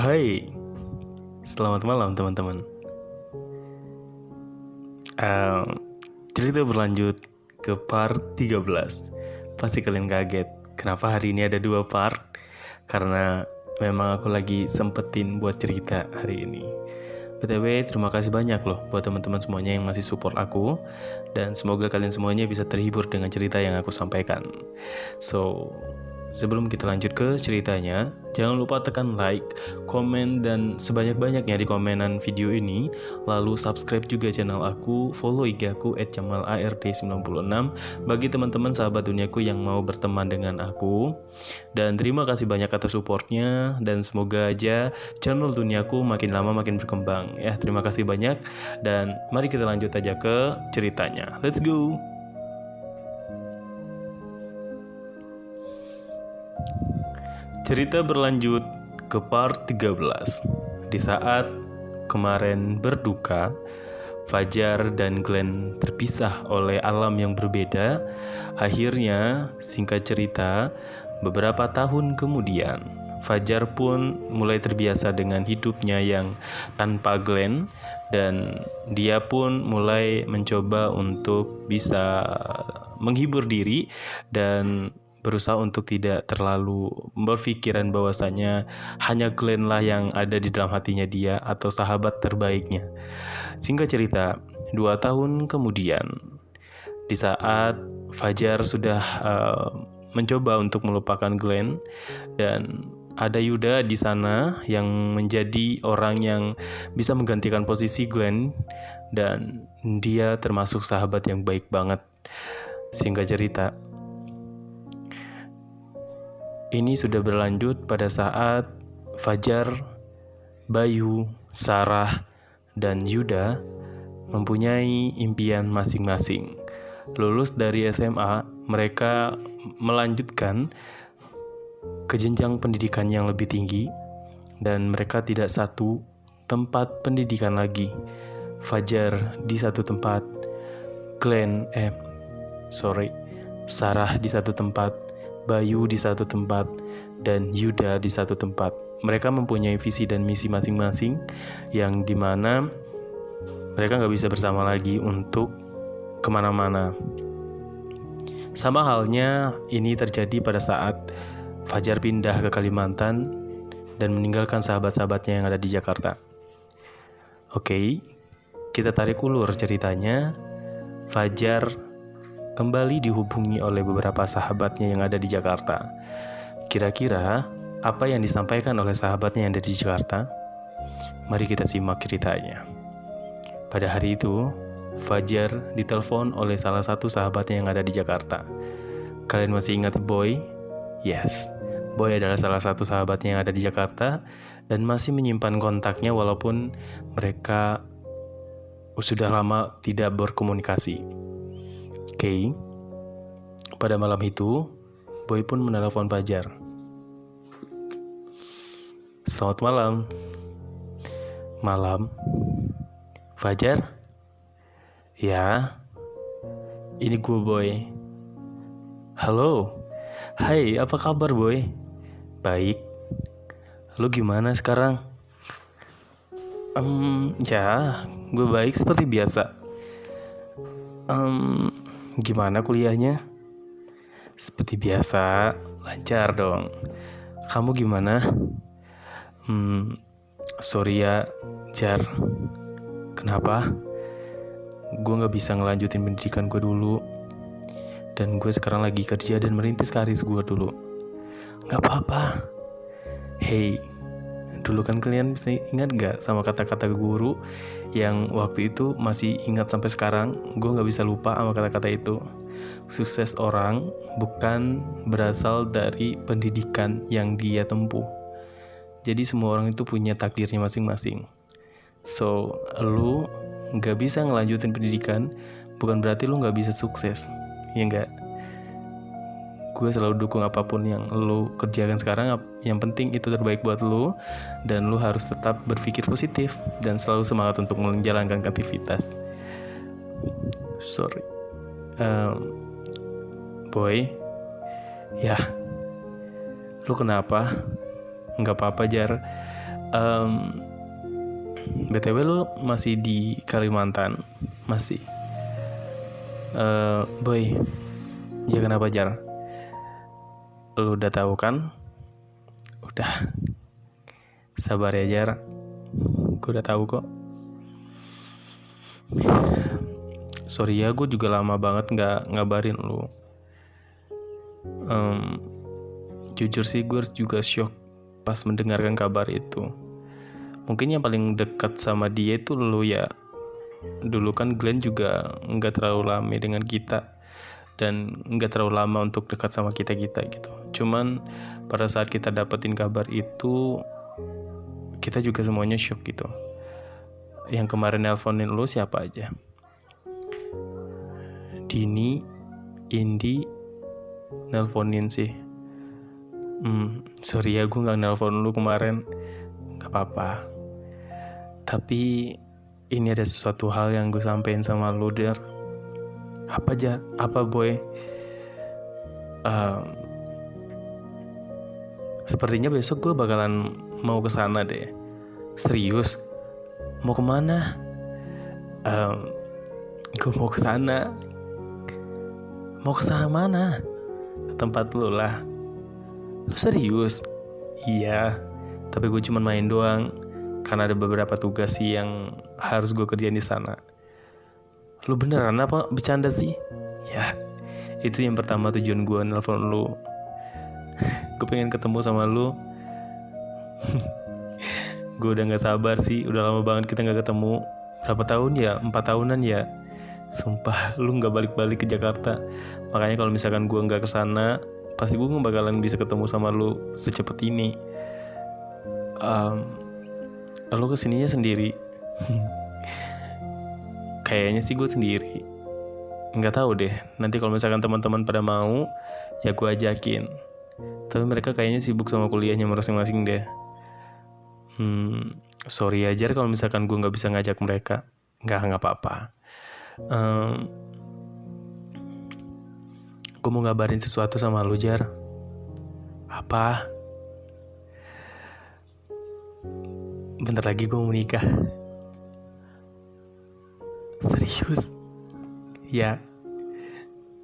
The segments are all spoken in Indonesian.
Hai, selamat malam teman-teman. Em, Cerita berlanjut ke part 13. Pasti kalian kaget, kenapa hari ini ada 2 part? Karena memang aku lagi sempetin buat cerita hari ini. BTW, terima kasih banyak loh buat teman-teman semuanya yang masih support aku. Dan semoga kalian semuanya bisa terhibur dengan cerita yang aku sampaikan. So, sebelum kita lanjut ke ceritanya, jangan lupa tekan like, komen, dan sebanyak-banyaknya di komenan video ini. Lalu subscribe juga channel aku, follow IG aku @jamalard96 bagi teman-teman sahabat duniaku yang mau berteman dengan aku. Dan terima kasih banyak atas supportnya, dan semoga aja channel duniaku makin lama makin berkembang. Ya, terima kasih banyak, dan mari kita lanjut aja ke ceritanya. Let's go! Cerita berlanjut ke part 13. Di saat kemarin berduka, Fajar dan Glenn terpisah oleh alam yang berbeda. Akhirnya, singkat cerita, beberapa tahun kemudian, Fajar pun mulai terbiasa dengan hidupnya yang tanpa Glenn, dan dia pun mulai mencoba untuk bisa menghibur diri dan berusaha untuk tidak terlalu berpikiran bahwasanya hanya Glenn lah yang ada di dalam hatinya dia atau sahabat terbaiknya. Singkat cerita, 2 tahun kemudian, di saat Fajar sudah mencoba untuk melupakan Glenn, dan ada Yuda di sana yang menjadi orang yang bisa menggantikan posisi Glenn, dan dia termasuk sahabat yang baik banget. Singkat cerita, ini sudah berlanjut pada saat Fajar, Bayu, Sarah, dan Yuda mempunyai impian masing-masing. Lulus dari SMA, mereka melanjutkan ke jenjang pendidikan yang lebih tinggi, dan mereka tidak satu tempat pendidikan lagi. Fajar di satu tempat, Sarah di satu tempat, Bayu di satu tempat, dan Yuda di satu tempat. Mereka mempunyai visi dan misi masing-masing, yang dimana mereka nggak bisa bersama lagi untuk kemana-mana. Sama halnya ini terjadi pada saat Fajar pindah ke Kalimantan dan meninggalkan sahabat-sahabatnya yang ada di Jakarta. Oke, kita tarik ulur ceritanya. Fajar kembali dihubungi oleh beberapa sahabatnya yang ada di Jakarta. Kira-kira apa yang disampaikan oleh sahabatnya yang ada di Jakarta? Mari kita simak ceritanya. Pada hari itu, Fajar ditelepon oleh salah satu sahabatnya yang ada di Jakarta. Kalian masih ingat Boy? Yes, Boy adalah salah satu sahabatnya yang ada di Jakarta dan masih menyimpan kontaknya walaupun mereka sudah lama tidak berkomunikasi. Oke, pada malam itu, Boy pun menelepon Fajar. Selamat malam. Malam. Fajar? Ya, ini gue Boy. Halo. Hai, apa kabar Boy? Baik. Lu gimana sekarang? Ya, gue baik seperti biasa. Gimana kuliahnya? Seperti biasa, lancar dong. Kamu gimana? Sorry ya, Jar. Kenapa? Gue gak bisa ngelanjutin pendidikan gue dulu. Dan gue sekarang lagi kerja dan merintis karir gue dulu. Gak apa-apa. Hey, dulu kan kalian bisa ingat gak sama kata-kata guru yang waktu itu masih ingat sampai sekarang? Gue gak bisa lupa sama kata-kata itu. Sukses orang bukan berasal dari pendidikan yang dia tempuh. Jadi semua orang itu punya takdirnya masing-masing. So, lu gak bisa ngelanjutin pendidikan bukan berarti lu gak bisa sukses. Ya enggak? Gue selalu dukung apapun yang lu kerjakan sekarang. Yang penting itu terbaik buat lu, dan lu harus tetap berpikir positif dan selalu semangat untuk menjalankan aktivitas. Sorry, Boy. Ya, lu kenapa? Nggak apa-apa Jar. BTW lu masih di Kalimantan? Masih? Boy, ya kenapa Jar? Lu udah tahu kan? Udah. Sabar ya Jar. Gue udah tahu kok. Sorry ya, gue juga lama banget nggak ngabarin lu. Jujur sih gue juga shock pas mendengarkan kabar itu. Mungkin yang paling dekat sama dia itu lu ya. Dulu kan Glenn juga nggak terlalu lama dengan kita dan nggak terlalu lama untuk dekat sama kita gitu. Cuman pada saat kita dapetin kabar itu, kita juga semuanya shock gitu. Yang kemarin nelponin lu siapa aja? Dini, Indi, nelponin sih. Sorry ya gue gak nelpon lu kemarin. Gak apa-apa. Tapi ini ada sesuatu hal yang gue sampein sama lu, Dar. Apa aja? Apa boy? Sepertinya besok gue bakalan mau kesana deh. Serius? Mau kemana? Gue mau kesana. Mau kesana mana? Tempat lu lah. Lu serius? Iya, tapi gue cuma main doang karena ada beberapa tugas sih yang harus gue kerjain di sana. Lu beneran apa bercanda sih? Ya, itu yang pertama tujuan gue nelpon lu. Gue pengen ketemu sama lu. Gue udah gak sabar sih, udah lama banget kita gak ketemu. Berapa tahun ya? 4 tahunan ya? Sumpah, lu gak balik-balik ke Jakarta. Makanya kalau misalkan gue gak kesana, pasti gue gak bakalan bisa ketemu sama lu secepat ini. Lu kesininya sendiri? Kayaknya sih gue sendiri. Gak tahu deh, nanti kalau misalkan teman-teman pada mau, ya gue ajakin. Tapi mereka kayaknya sibuk sama kuliahnya masing-masing deh. Sorry aja kalau misalkan gue gak bisa ngajak mereka. Gak apa-apa. Gue mau ngabarin sesuatu sama lu, Jar. Apa? Bentar lagi gue mau menikah. Serius? Ya.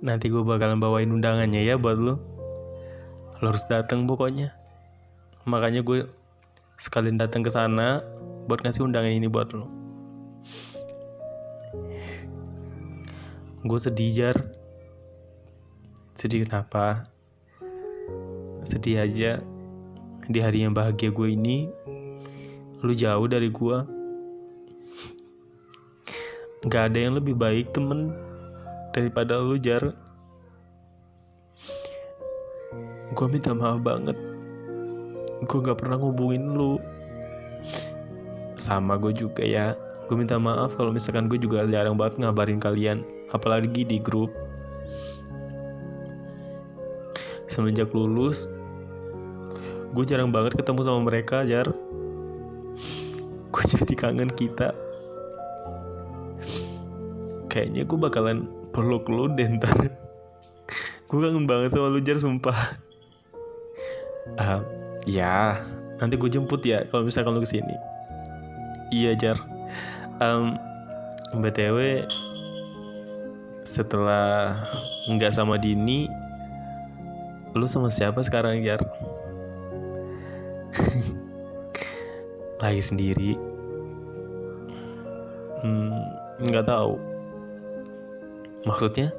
Nanti gue bakalan bawain undangannya ya buat lu. Lu harus datang pokoknya. Makanya gue sekalian datang ke sana buat ngasih undangan ini buat lu. Gue sedih, Jar. Sedih kenapa? Sedih aja. Di hari yang bahagia gue ini, lu jauh dari gue. Gak ada yang lebih baik temen daripada lu, Jar. Gue minta maaf banget. Gue gak pernah ngubungin lu. Sama gue juga ya. Gue minta maaf kalau misalkan gue juga jarang banget ngabarin kalian, apalagi di grup. Semenjak lulus, gue jarang banget ketemu sama mereka, Jar. Gue jadi kangen kita. Kayaknya gue bakalan peluk lu deh ntar. Gue kangen banget sama lu, Jar, sumpah. Ya, nanti gue jemput ya kalau misalkan lu kesini. Iya, Jar. BTW, setelah nggak sama Dini, lu sama siapa sekarang, Jar? Lagi sendiri? Nggak tahu. Maksudnya?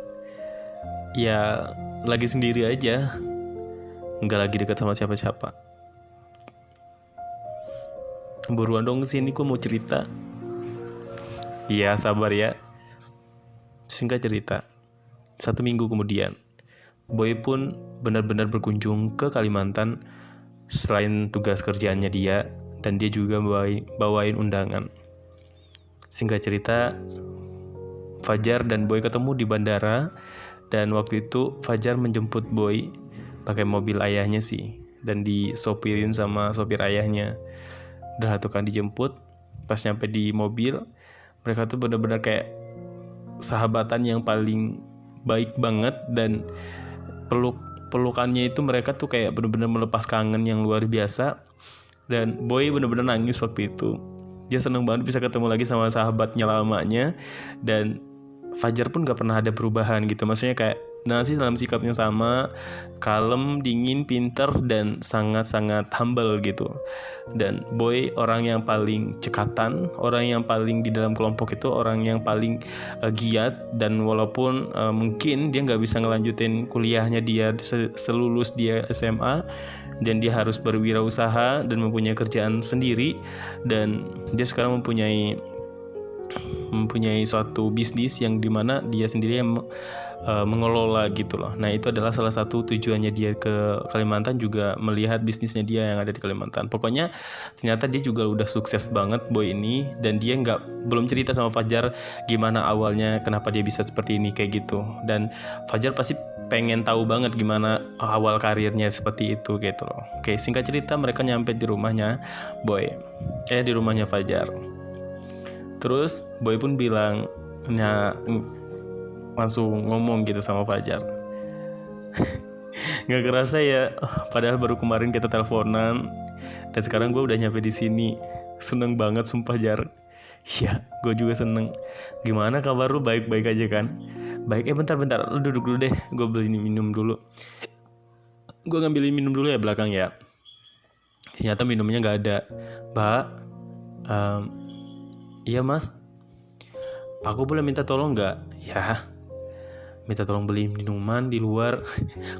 Ya, lagi sendiri aja. Nggak lagi dekat sama siapa-siapa. Buruan dong kesini, gue mau cerita. Iya, sabar ya. Singkat cerita, 1 minggu kemudian, Boy pun benar-benar berkunjung ke Kalimantan selain tugas kerjaannya dia, dan dia juga bawain undangan. Singkat cerita, Fajar dan Boy ketemu di bandara, dan waktu itu Fajar menjemput Boy pakai mobil ayahnya sih, dan disopirin sama sopir ayahnya. Udah tuh kan dijemput, pas nyampe di mobil, mereka tuh benar-benar kayak sahabatan yang paling baik banget, dan pelukannya itu mereka tuh kayak benar-benar melepas kangen yang luar biasa. Dan Boy bener-bener nangis waktu itu. Dia seneng banget bisa ketemu lagi sama sahabatnya lamanya. Dan Fajar pun gak pernah ada perubahan gitu. Maksudnya kayak Nasi dalam sikapnya sama, kalem, dingin, pinter, dan sangat-sangat humble gitu. Dan Boy orang yang paling cekatan, orang yang paling di dalam kelompok itu orang yang paling giat. Dan walaupun mungkin dia gak bisa ngelanjutin kuliahnya dia selulus dia SMA, dan dia harus berwirausaha dan mempunyai kerjaan sendiri, dan dia sekarang mempunyai suatu bisnis yang dimana dia sendiri yang mengelola gitu loh. Nah itu adalah salah satu tujuannya dia ke Kalimantan, juga melihat bisnisnya dia yang ada di Kalimantan. Pokoknya ternyata dia juga udah sukses banget Boy ini, dan dia belum cerita sama Fajar gimana awalnya, kenapa dia bisa seperti ini kayak gitu. Dan Fajar pasti pengen tahu banget gimana awal karirnya seperti itu gitu loh. Oke, singkat cerita mereka nyampe di rumahnya Boy, di rumahnya Fajar. Terus Boy pun bilang, langsung ngomong gitu sama Fajar. Nggak kerasa ya, padahal baru kemarin kita teleponan, dan sekarang gue udah nyampe di sini. Seneng banget sumpah Jar. Ya, gue juga seneng. Gimana kabar lu? Baik-baik aja kan? Baik. Bentar, lu duduk dulu deh. Gue beli minum dulu. Gue ngambilin minum dulu ya belakang ya. Ternyata minumnya nggak ada. Mbak, iya mas, aku boleh minta tolong nggak? Ya, minta tolong beli minuman di luar.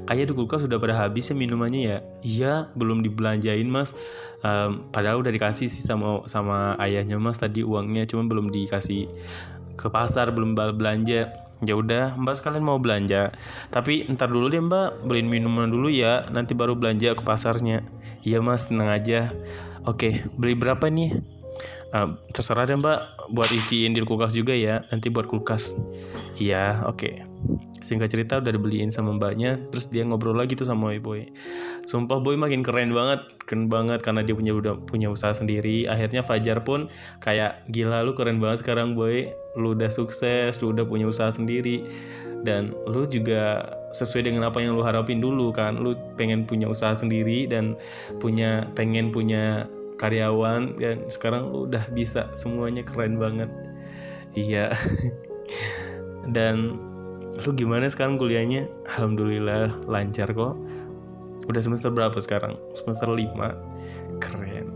Kayaknya di kulkas sudah pada habis ya minumannya ya. Iya, belum dibelanjain mas. Padahal udah dikasih sih sama ayahnya mas tadi uangnya, cuma belum dikasih ke pasar, belum belanja. Ya udah, mbak sekalian mau belanja. Tapi ntar dulu deh mbak, beliin minuman dulu ya, nanti baru belanja ke pasarnya. Iya mas, tenang aja. Oke, beli berapa nih? Terserah deh mbak, buat isiin di kulkas juga ya, nanti buat kulkas. Iya, oke. Singkat cerita udah dibeliin sama mbaknya. Terus dia ngobrol lagi tuh sama Boy. Sumpah Boy makin keren banget karena dia udah punya usaha sendiri. Akhirnya Fajar pun kayak, gila lu keren banget sekarang Boy, lu udah sukses, lu udah punya usaha sendiri, dan lu juga sesuai dengan apa yang lu harapin dulu kan. Lu pengen punya usaha sendiri dan pengen punya karyawan, dan sekarang lu udah bisa, semuanya keren banget. Iya. Dan lu gimana sekarang kuliahnya? Alhamdulillah lancar kok. Udah semester berapa sekarang? Semester 5. Keren.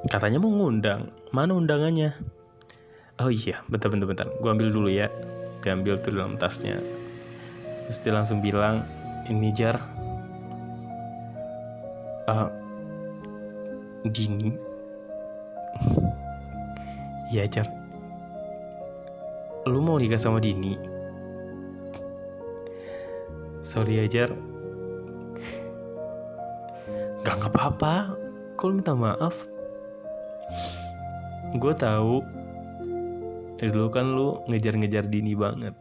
Katanya mau ngundang. Mana undangannya? Oh iya, bentar. Gue ambil dulu ya. Dia ambil tuh dalam tasnya. Terus dia langsung bilang, ini Jar, Dini. Iya Jar, lu mau nikah sama Dini? Sorry ya Jar. Gak apa-apa, kok lu minta maaf? Gue tahu dulu kan lu ngejar-ngejar Dini banget.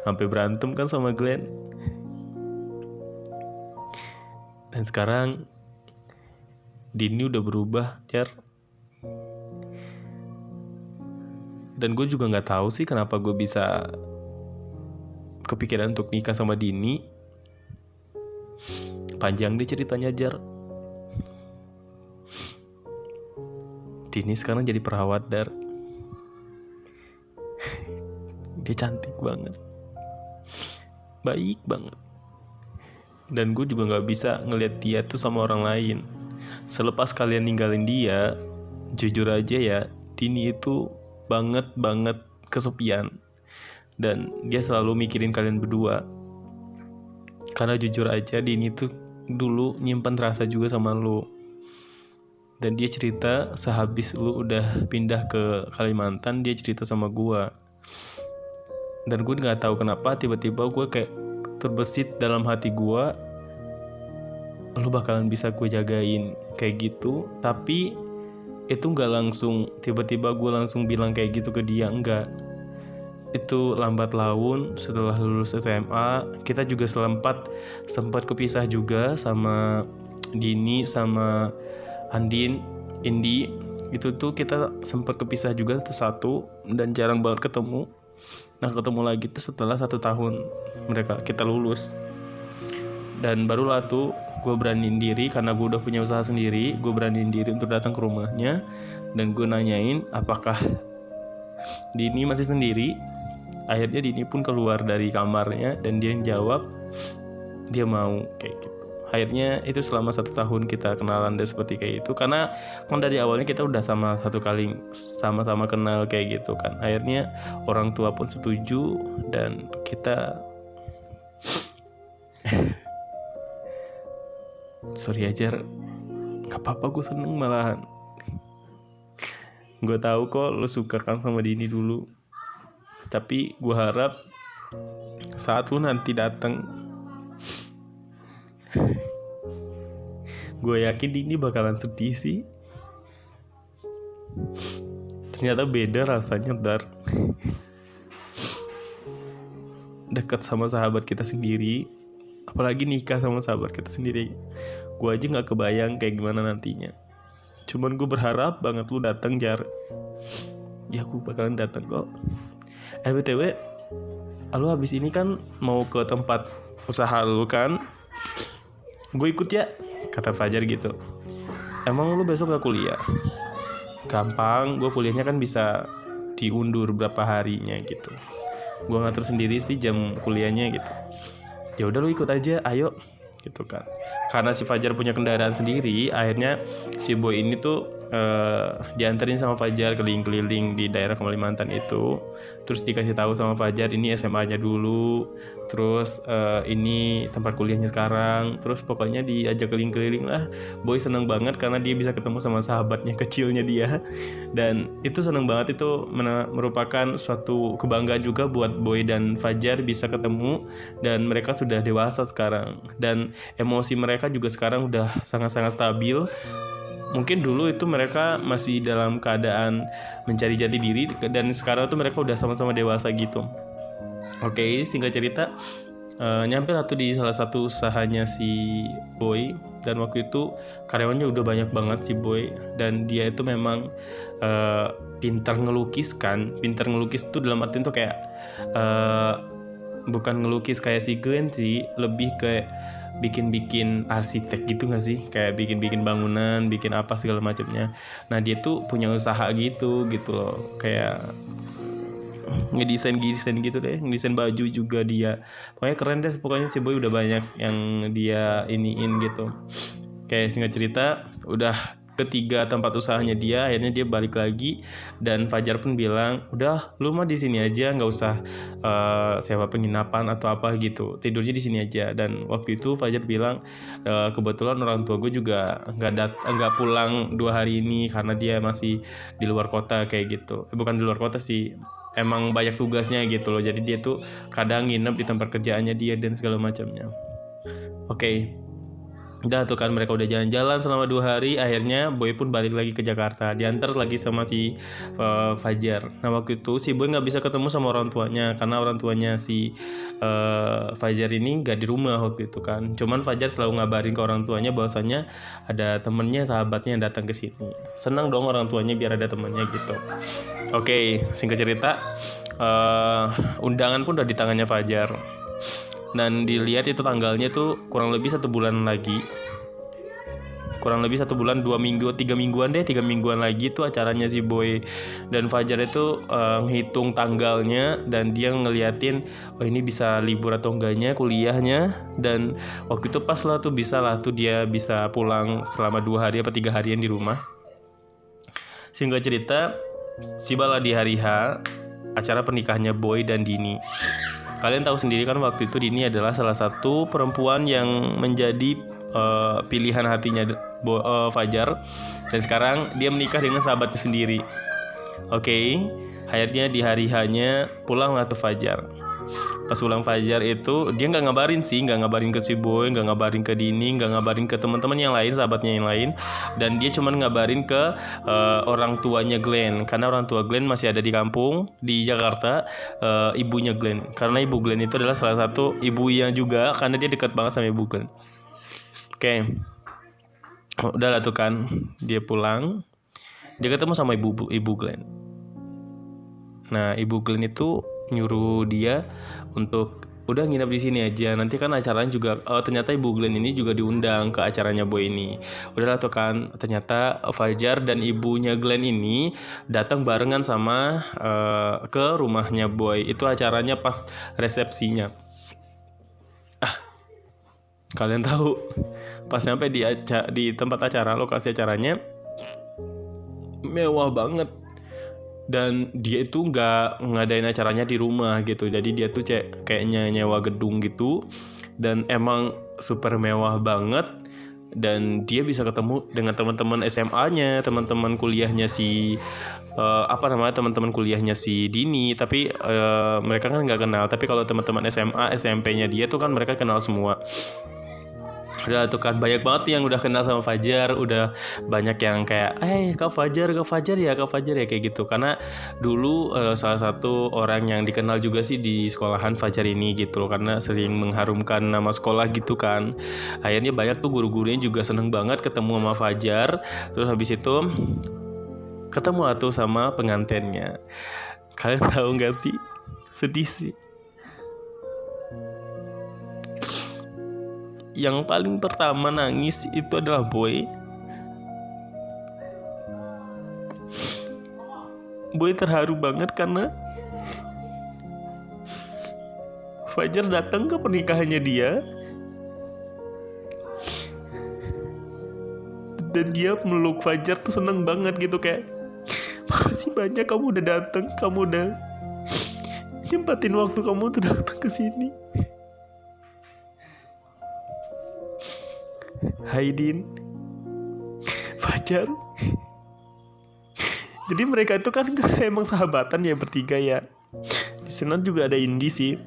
Sampai berantem kan sama Glenn. Dan sekarang Dini udah berubah, Jar. Dan gue juga gak tahu sih kenapa gue bisa kepikiran untuk nikah sama Dini. Panjang deh ceritanya Jar. Dini sekarang jadi perawat Dar. Dia cantik banget, baik banget. Dan gue juga gak bisa ngeliat dia tuh sama orang lain. Selepas kalian ninggalin dia, jujur aja ya, Dini itu banget kesepian. Dan dia selalu mikirin kalian berdua. Karena jujur aja Dini tuh dulu nyimpen rasa juga sama lu. Dan dia cerita sehabis lu udah pindah ke Kalimantan, dia cerita sama gue. Dan gue gak tahu kenapa tiba-tiba gue kayak terbesit dalam hati gue, lu bakalan bisa gue jagain kayak gitu. Tapi itu gak langsung tiba-tiba gue langsung bilang kayak gitu ke dia, enggak. Itu lambat laun setelah lulus SMA. Kita juga sempat kepisah juga sama Dini sama Indi. Itu tuh kita sempat kepisah juga tuh satu, dan jarang banget ketemu. Nah ketemu lagi tuh setelah 1 tahun kita lulus. Dan barulah tuh gue beraniin diri, karena gue udah punya usaha sendiri, gue beraniin diri untuk datang ke rumahnya. Dan gue nanyain apakah Dini masih sendiri. Akhirnya Dini pun keluar dari kamarnya dan dia yang jawab dia mau, kayak gitu. Akhirnya itu selama 1 tahun kita kenalan dan seperti kayak itu, karena kan dari awalnya kita udah sama-sama kenal kayak gitu kan. Akhirnya orang tua pun setuju dan kita sorry aja, nggak apa-apa, gue seneng malahan. Gue tahu kok lo suka kan sama Dini dulu, tapi gue harap saat lo nanti datang, gue yakin Dini bakalan sedih sih. Ternyata beda rasanya Dar. Dekat sama sahabat kita sendiri, apalagi nikah sama sahabat kita sendiri. Gue aja gak kebayang kayak gimana nantinya. Cuman gue berharap banget lu datang, Jar. Ya gue bakalan datang kok. BTW, lu habis ini kan mau ke tempat usaha lu kan? Gue ikut ya, kata Fajar gitu. Emang lu besok gak kuliah? Gampang, gue kuliahnya kan bisa diundur berapa harinya gitu. Gue ngatur sendiri sih jam kuliahnya gitu. Ya udah lu ikut aja, ayo gitu kan. Karena si Fajar punya kendaraan sendiri, akhirnya si Boy ini tuh dianterin sama Fajar keliling-keliling di daerah Kalimantan itu. Terus dikasih tahu sama Fajar ini SMA-nya dulu, terus ini tempat kuliahnya sekarang. Terus pokoknya diajak keliling-keliling lah. Boy seneng banget karena dia bisa ketemu sama sahabatnya kecilnya dia. Dan itu seneng banget, itu merupakan suatu kebanggaan juga buat Boy dan Fajar bisa ketemu. Dan mereka sudah dewasa sekarang, dan emosi mereka juga sekarang udah sangat-sangat stabil. Mungkin dulu itu mereka masih dalam keadaan mencari jati diri, dan sekarang tuh mereka udah sama-sama dewasa gitu. Oke, singkat cerita, nyampe lah tuh di salah satu usahanya si Boy. Dan waktu itu karyawannya udah banyak banget si Boy, dan dia itu memang pintar ngelukis tuh dalam artian tuh kayak bukan ngelukis kayak si Glenn sih, lebih kayak bikin arsitek gitu gak sih, kayak bikin bangunan, bikin apa segala macamnya. Nah dia tuh punya usaha gitu loh, kayak ngedesain gitu deh, ngedesain baju juga dia. Pokoknya keren deh, pokoknya si Boy udah banyak yang dia iniin gitu. Kayak singkat cerita, udah ketiga tempat usahanya dia, akhirnya dia balik lagi. Dan Fajar pun bilang, udah lu mah di sini aja, nggak usah sewa penginapan atau apa gitu, tidurnya di sini aja. Dan waktu itu Fajar bilang, kebetulan orang tua gue juga nggak pulang 2 hari ini karena dia masih di luar kota kayak gitu. Bukan di luar kota sih, emang banyak tugasnya gitu loh. Jadi dia tuh kadang nginep di tempat kerjaannya dia dan segala macamnya. Oke. Udah tuh kan, mereka udah jalan-jalan selama 2 hari. Akhirnya Boy pun balik lagi ke Jakarta, diantar lagi sama si Fajar. Nah waktu itu si Boy gak bisa ketemu sama orang tuanya, karena orang tuanya si Fajar ini gak di rumah waktu itu kan. Cuman Fajar selalu ngabarin ke orang tuanya bahwasannya ada temennya, sahabatnya yang datang ke sini. Senang dong orang tuanya biar ada temennya gitu. Oke, singkat cerita, undangan pun udah di tangannya Fajar. Dan dilihat itu tanggalnya tuh kurang lebih 1 bulan lagi. Kurang lebih 1 bulan, 2 minggu, 3 mingguan deh, 3 mingguan lagi tuh acaranya si Boy dan Fajar itu ngitung tanggalnya. Dan dia ngeliatin, oh ini bisa libur atau enggaknya kuliahnya. Dan waktu itu pas lah tuh bisa lah tuh dia bisa pulang selama 2 hari apa 3 harian di rumah. Singkat cerita, tibalah di hari H acara pernikahannya Boy dan Dini. Kalian tahu sendiri kan waktu itu Dini adalah salah satu perempuan yang menjadi pilihan hatinya Fajar. Dan sekarang dia menikah dengan sahabatnya sendiri. Oke, akhirnya di hari H-nya pulanglah tuh Fajar. Pas pulang Fajar itu dia nggak ngabarin ke si Boy, nggak ngabarin ke Dini, nggak ngabarin ke teman-teman yang lain, sahabatnya yang lain. Dan dia cuma ngabarin ke orang tuanya Glenn, karena orang tua Glenn masih ada di kampung di Jakarta. Ibunya Glenn, karena ibu Glenn itu adalah salah satu ibu yang juga, karena dia dekat banget sama ibu Glenn. Oke, udah lah tuh kan, dia pulang, dia ketemu sama ibu Glenn. Nah ibu Glenn itu nyuruh dia untuk udah nginep di sini aja, nanti kan acaranya juga ternyata Ibu Glenn ini juga diundang ke acaranya Boy ini. Udahlah tuh kan, ternyata Fajar dan ibunya Glenn ini datang barengan sama ke rumahnya Boy. Itu acaranya pas resepsinya. Kalian tahu, pas sampai di tempat acara, lokasi acaranya mewah banget. Dan dia itu nggak ngadain acaranya di rumah gitu. Jadi dia tuh kayaknya nyewa gedung gitu. Dan emang super mewah banget. Dan dia bisa ketemu dengan teman-teman SMA-nya, teman-teman kuliahnya si teman-teman kuliahnya si Dini. Tapi mereka kan nggak kenal. Tapi kalau teman-teman SMA, SMP-nya dia tuh kan mereka kenal semua. Udah tuh kan banyak banget yang udah kenal sama Fajar, udah banyak yang kayak Kak Fajar ya kayak gitu. Karena dulu salah satu orang yang dikenal juga sih di sekolahan Fajar ini gitu loh, karena sering mengharumkan nama sekolah gitu kan. Akhirnya banyak tuh guru-gurunya juga seneng banget ketemu sama Fajar. Terus habis itu ketemu lah tuh sama pengantinnya. Kalian tahu gak sih? Sedih sih. Yang paling pertama nangis itu adalah Boy. Boy terharu banget karena Fajar datang ke pernikahannya dia. Dan dia meluk Fajar tuh seneng banget gitu, kayak makasih banyak kamu udah datang, kamu udah nyempatin waktu kamu tuh datang ke sini. Haidin, Fajar. Jadi mereka itu kan emang sahabatan ya bertiga ya. Di sana juga ada Indi sih.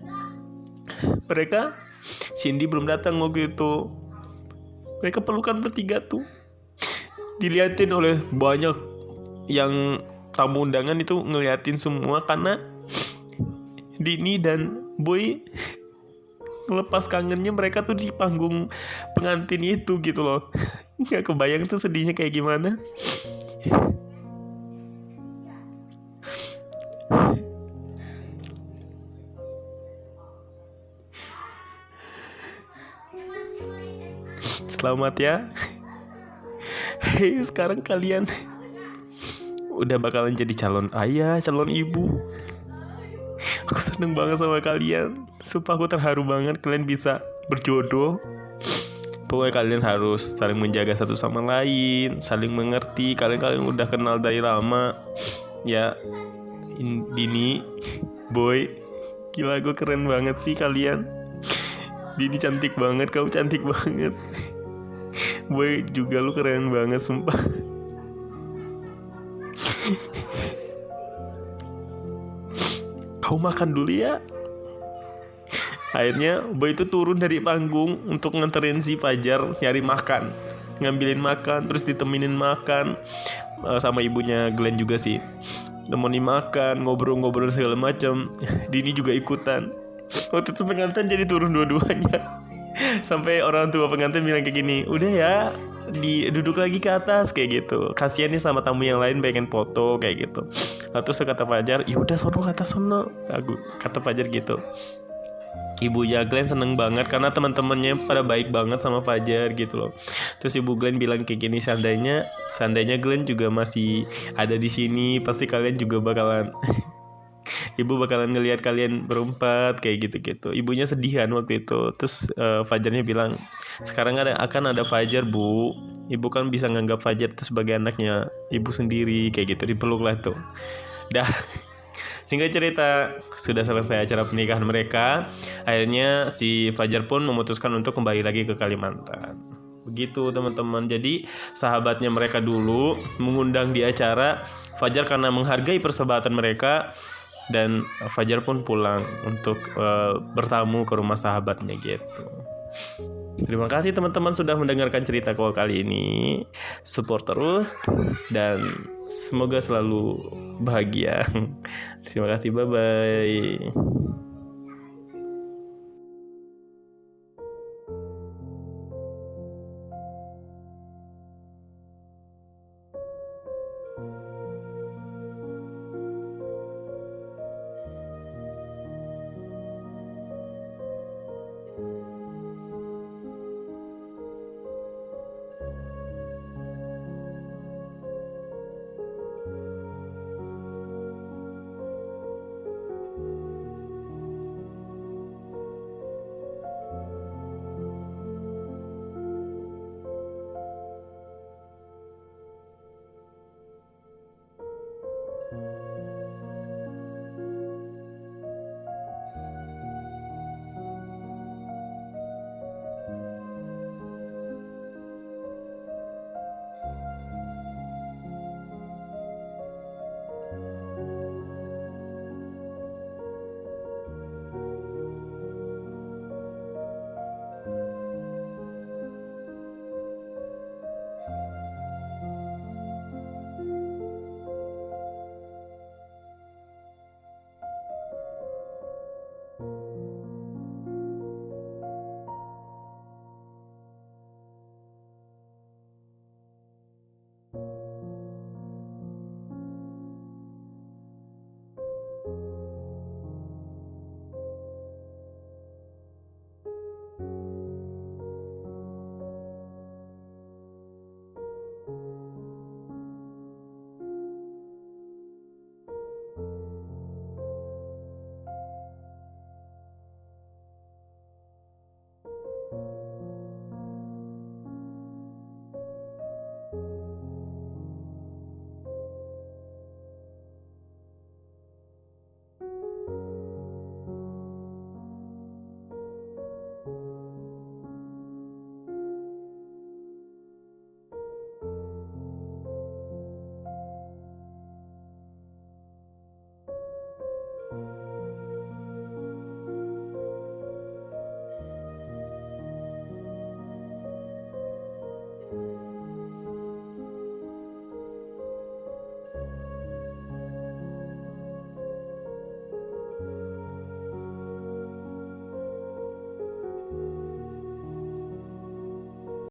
Mereka, Cindy belum datang waktu itu. Mereka pelukan bertiga tuh. Diliatin oleh banyak yang tamu undangan itu, ngeliatin semua karena Dini dan Boy ngelepas kangennya mereka tuh di panggung pengantin itu gitu loh. Nggak kebayang tuh sedihnya kayak gimana. Selamat ya. Hei, sekarang kalian udah bakalan jadi calon ayah, calon ibu. Aku seneng banget sama kalian. Sumpah aku terharu banget kalian bisa berjodoh. Pokoknya kalian harus saling menjaga satu sama lain, saling mengerti. Kalian udah kenal dari lama. Ya, Dini, Boy, gila gue keren banget sih kalian. Dini cantik banget, kamu cantik banget. Boy juga lu keren banget sumpah. Kau makan dulu ya. Akhirnya Boy itu turun dari panggung untuk nganterin si Fajar nyari makan, ngambilin makan, terus ditemenin makan sama ibunya Glenn juga sih. Nemenin makan, ngobrol-ngobrol segala macam. Dini juga ikutan. Waktu itu pengantin jadi turun dua-duanya. Sampai orang tua pengantin bilang kayak gini, udah ya, duduk lagi ke atas kayak gitu. Kasian nih sama tamu yang lain pengen foto kayak gitu. Terus kata Fajar, ya udah sono ke atas sono. Kata Fajar gitu. Ibunya Glenn seneng banget karena teman-temannya pada baik banget sama Fajar gitu loh. Terus ibu Glenn bilang kayak gini, seandainya Glenn juga masih ada di sini, pasti kalian juga bakalan ibu bakalan ngelihat kalian berempat kayak gitu-gitu. Ibunya sedih kan waktu itu. Terus Fajarnya bilang, sekarang akan ada Fajar bu. Ibu kan bisa nganggap Fajar itu sebagai anaknya ibu sendiri kayak gitu. Dipeluk lah tuh. Dah. Singkat cerita, sudah selesai acara pernikahan mereka. Akhirnya si Fajar pun memutuskan untuk kembali lagi ke Kalimantan. Begitu teman-teman. Jadi sahabatnya mereka dulu mengundang di acara. Fajar karena menghargai persahabatan mereka, dan Fajar pun pulang untuk bertamu ke rumah sahabatnya gitu. Terima kasih teman-teman sudah mendengarkan cerita kali ini. Support terus dan semoga selalu bahagia. Terima kasih, bye-bye.